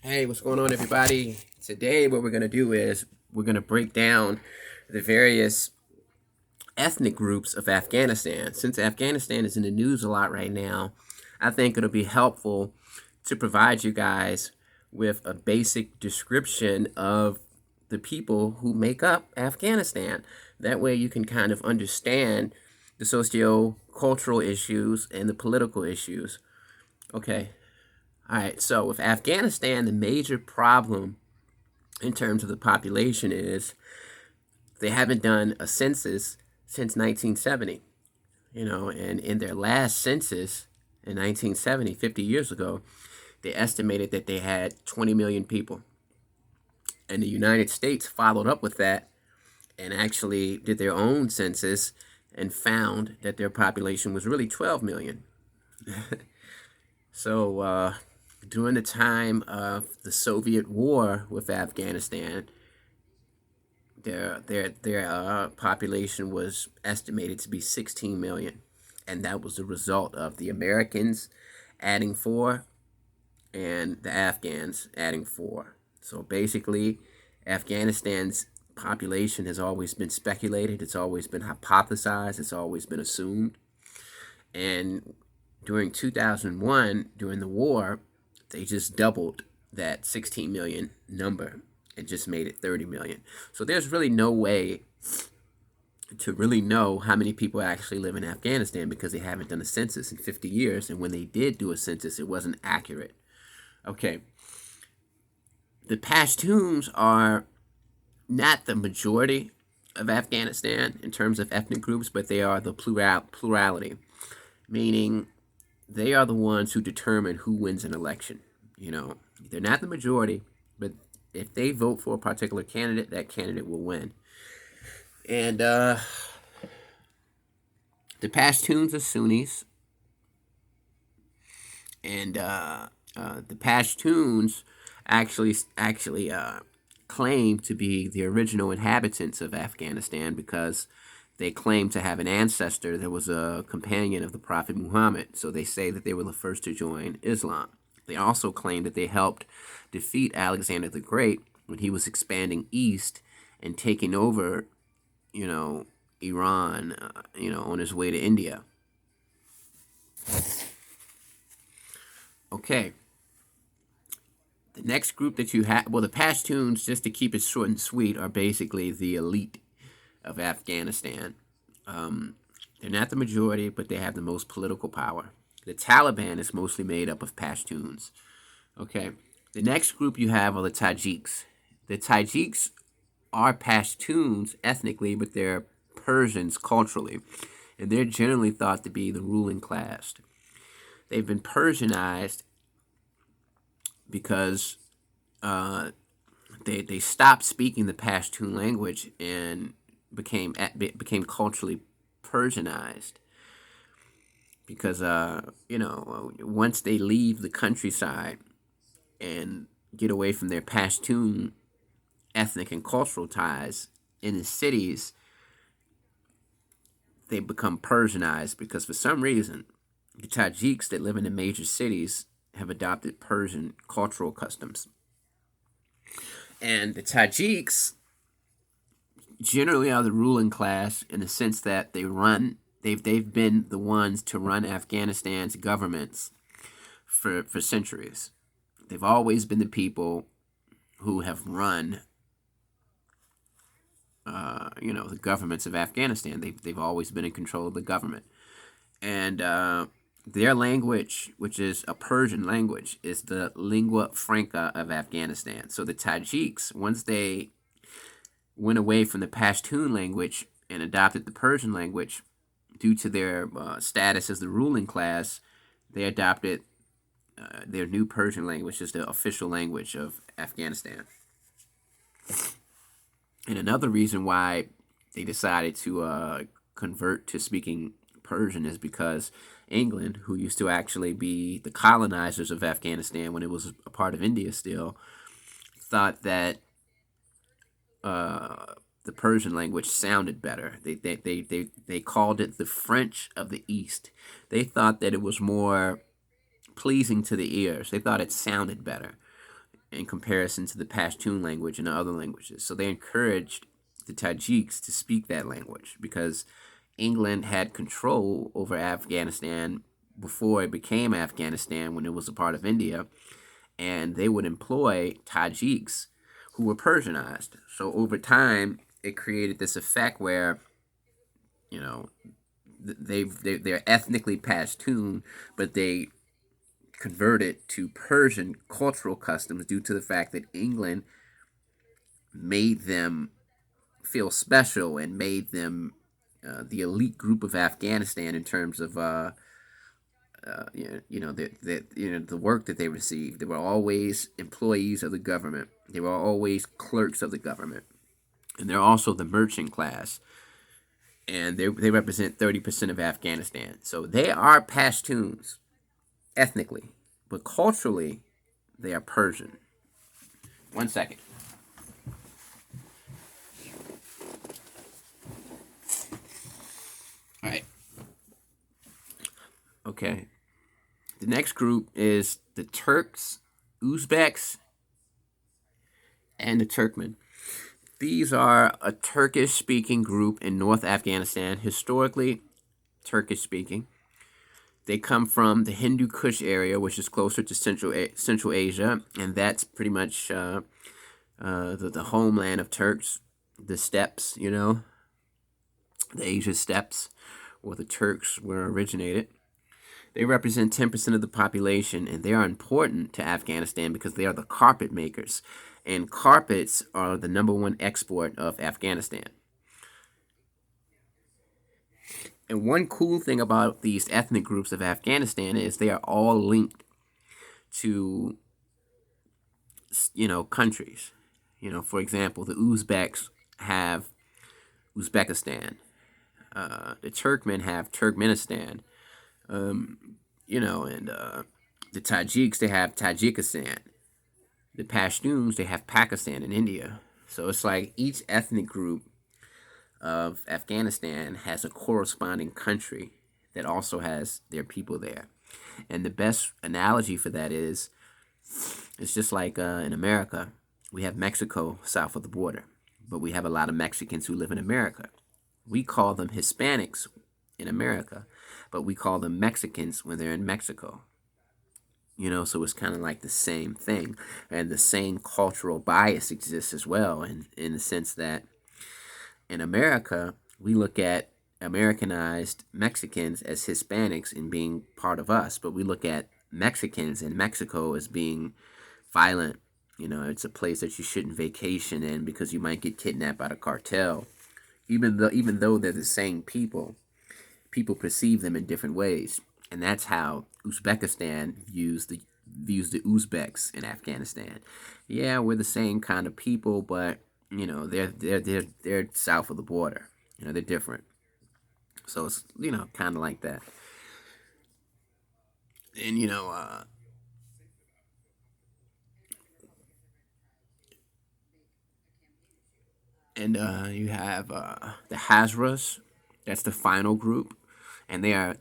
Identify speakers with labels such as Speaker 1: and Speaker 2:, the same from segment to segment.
Speaker 1: Hey, what's going on, everybody? Today, what we're going to do is we're going to break down the various ethnic groups of Afghanistan. Since Afghanistan is in the news a lot right now, I think it'll be helpful to provide you guys with a basic description of the people who make up Afghanistan. That way, you can kind of understand the socio-cultural issues and the political issues. Okay. All right. So, with Afghanistan, the major problem in terms of the population is they haven't done a census since 1970. And in their last census in 1970, 50 years ago, they estimated that they had 20 million people. And the United States followed up with that and actually did their own census and found that their population was really 12 million. So during the time of the Soviet war with Afghanistan, their population was estimated to be 16 million, and that was the result of the Americans adding 4 and the Afghans adding 4. So basically, Afghanistan's population has always been speculated, it's always been hypothesized, it's always been assumed. And during 2001, during the war, they just doubled that 16 million number and just made it 30 million. So there's really no way to really know how many people actually live in Afghanistan because they haven't done a census in 50 years. And when they did do a census, it wasn't accurate. Okay. The Pashtuns are not the majority of Afghanistan in terms of ethnic groups, but they are the plurality, meaning they are the ones who determine who wins an election. They're not the majority, but if they vote for a particular candidate, that candidate will win. And the Pashtuns are Sunnis, and the Pashtuns actually claim to be the original inhabitants of Afghanistan because they claim to have an ancestor that was a companion of the Prophet Muhammad. So they say that they were the first to join Islam. They also claim that they helped defeat Alexander the Great when he was expanding east and taking over, Iran, on his way to India. Okay. The next group that you have, well, the Pashtuns, just to keep it short and sweet, are basically the elite of Afghanistan. They're not the majority, but they have the most political power. The Taliban is mostly made up of Pashtuns. Okay. The next group you have are the Tajiks. The Tajiks are Pashtuns ethnically, but they're Persians culturally, and they're generally thought to be the ruling class. They've been Persianized because they stopped speaking the Pashtun language and became culturally Persianized because once they leave the countryside and get away from their Pashtun ethnic and cultural ties in the cities, they become Persianized because for some reason the Tajiks that live in the major cities have adopted Persian cultural customs. And the Tajiks generally are the ruling class in the sense that they've been the ones to run Afghanistan's governments for centuries. They've always been the people who have run the governments of Afghanistan. They've always been in control of the government. And their language, which is a Persian language, is the lingua franca of Afghanistan. So the Tajiks, once they went away from the Pashtun language and adopted the Persian language, due to their status as the ruling class, they adopted their new Persian language as the official language of Afghanistan. And another reason why they decided to convert to speaking Persian is because England, who used to actually be the colonizers of Afghanistan when it was a part of India still, thought that the Persian language sounded better. They called it the French of the East. They thought that it was more pleasing to the ears. They thought it sounded better. in comparison to the Pashtun language and the other languages. So they encouraged the Tajiks to speak that language because England had control over Afghanistan before it became Afghanistan when it was a part of India, and they would employ Tajiks who were Persianized. So over time, it created this effect where, you know, they're ethnically Pashtun, but they converted to Persian cultural customs due to the fact that England made them feel special and made them the elite group of Afghanistan in terms of the work that they received. They were always employees of the government. They were always clerks of the government, and they're also the merchant class. And they represent 30% of Afghanistan. So they are Pashtuns ethnically, but culturally, they are Persian. 1 second. All right. Okay. The next group is the Turks, Uzbeks, and the Turkmen. These are a Turkish speaking group in North Afghanistan, historically Turkish speaking. They come from the Hindu Kush area, which is closer to Central Asia, and that's pretty much the homeland of Turks, the steppes, the Asia steppes, where the Turks were originated. They represent 10% of the population, and they are important to Afghanistan because they are the carpet makers. And carpets are the #1 export of Afghanistan. And one cool thing about these ethnic groups of Afghanistan is they are all linked to, countries. For example, the Uzbeks have Uzbekistan. The Turkmen have Turkmenistan. And the Tajiks, they have Tajikistan. The Pashtuns, they have Pakistan and India. So it's like each ethnic group of Afghanistan has a corresponding country that also has their people there. And the best analogy for that is it's just like in America, we have Mexico south of the border, but we have a lot of Mexicans who live in America. We call them Hispanics in America, but we call them Mexicans when they're in Mexico. So it's kind of like the same thing, and the same cultural bias exists as well, in the sense that in America, we look at Americanized Mexicans as Hispanics and being part of us, but we look at Mexicans in Mexico as being violent. It's a place that you shouldn't vacation in because you might get kidnapped by the cartel. Even though they're the same people perceive them in different ways, and that's how Uzbekistan views the Uzbeks in Afghanistan. Yeah, we're the same kind of people, but they're south of the border. They're different. So it's kind of like that. And you have the Hazaras. That's the final group, and they're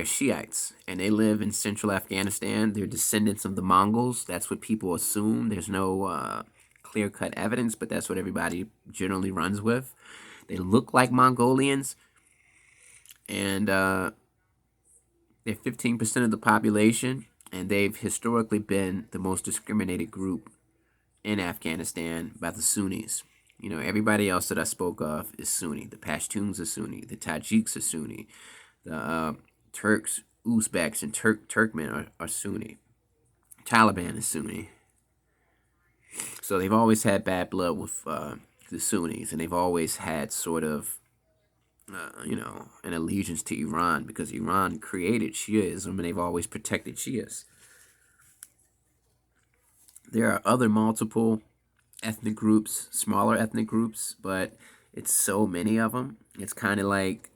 Speaker 1: Shiites, and they live in central Afghanistan. They're descendants of the Mongols. That's what people assume. There's no clear-cut evidence, but that's what everybody generally runs with. They look like Mongolians, and they're 15% of the population, and they've historically been the most discriminated group in Afghanistan by the Sunnis. Everybody else that I spoke of is Sunni. The Pashtuns are Sunni. The Tajiks are Sunni. The Turks, Uzbeks, and Turkmen are Sunni. Taliban is Sunni. So they've always had bad blood with the Sunnis, and they've always had sort of, an allegiance to Iran because Iran created Shiism, and they've always protected Shias. There are other multiple ethnic groups, smaller ethnic groups, but it's so many of them. It's kind of like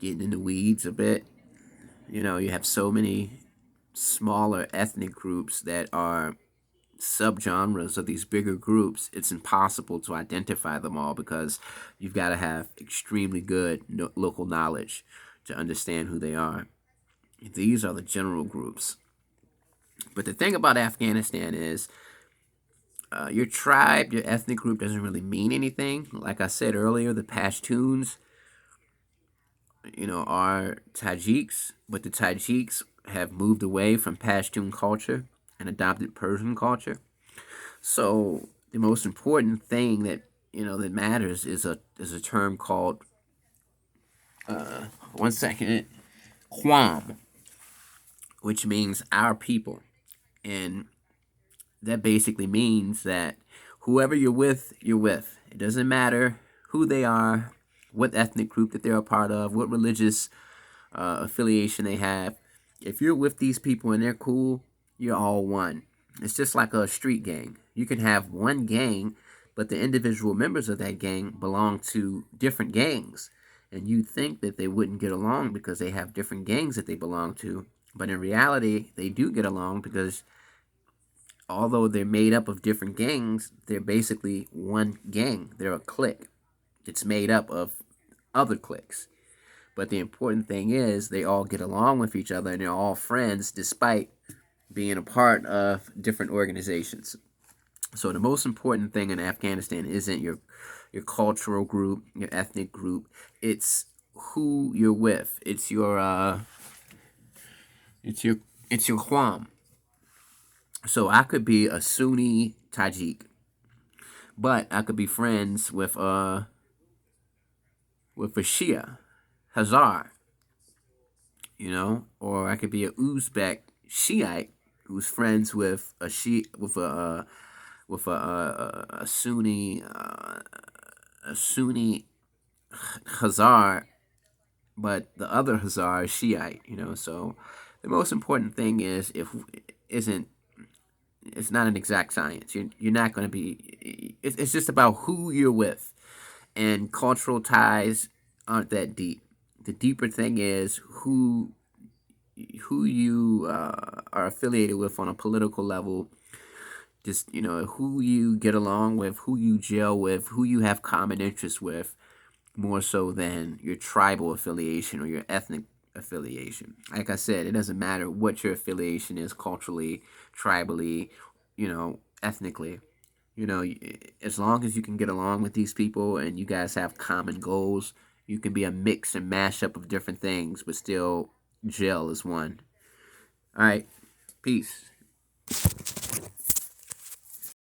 Speaker 1: getting in the weeds a bit. You have so many smaller ethnic groups that are subgenres of these bigger groups. It's impossible to identify them all because you've got to have extremely good local knowledge to understand who they are. These are the general groups. But the thing about Afghanistan is your tribe, your ethnic group doesn't really mean anything. Like I said earlier, the Pashtuns, are Tajiks, but the Tajiks have moved away from Pashtun culture and adopted Persian culture. So the most important thing that matters is a term called 1 second, Quam, which means our people, and that basically means that whoever you're with, you're with. It doesn't matter who they are, what ethnic group that they're a part of, what religious affiliation they have. If you're with these people and they're cool, you're all one. It's just like a street gang. You can have one gang, but the individual members of that gang belong to different gangs. And you'd think that they wouldn't get along because they have different gangs that they belong to. But in reality, they do get along because although they're made up of different gangs, they're basically one gang. They're a clique. It's made up of other cliques. But the important thing is they all get along with each other and they're all friends despite being a part of different organizations. So the most important thing in Afghanistan isn't your cultural group, your ethnic group. It's who you're with. It's your Khwam. So I could be a Sunni Tajik, but I could be friends with a Shia Hazar, or I could be a Uzbek Shiite who's friends with a Sunni Hazar, but the other Hazar is Shiite. So the most important thing is if isn't it's not an exact science. You're not going to be. It's just about who you're with, and cultural ties aren't that deep. The deeper thing is who you are affiliated with on a political level. Just who you get along with, who you gel with, who you have common interests with, more so than your tribal affiliation or your ethnic affiliation. Like I said, it doesn't matter what your affiliation is culturally, tribally, ethnically. As long as you can get along with these people and you guys have common goals, you can be a mix and mashup of different things, but still gel as one. All right, peace.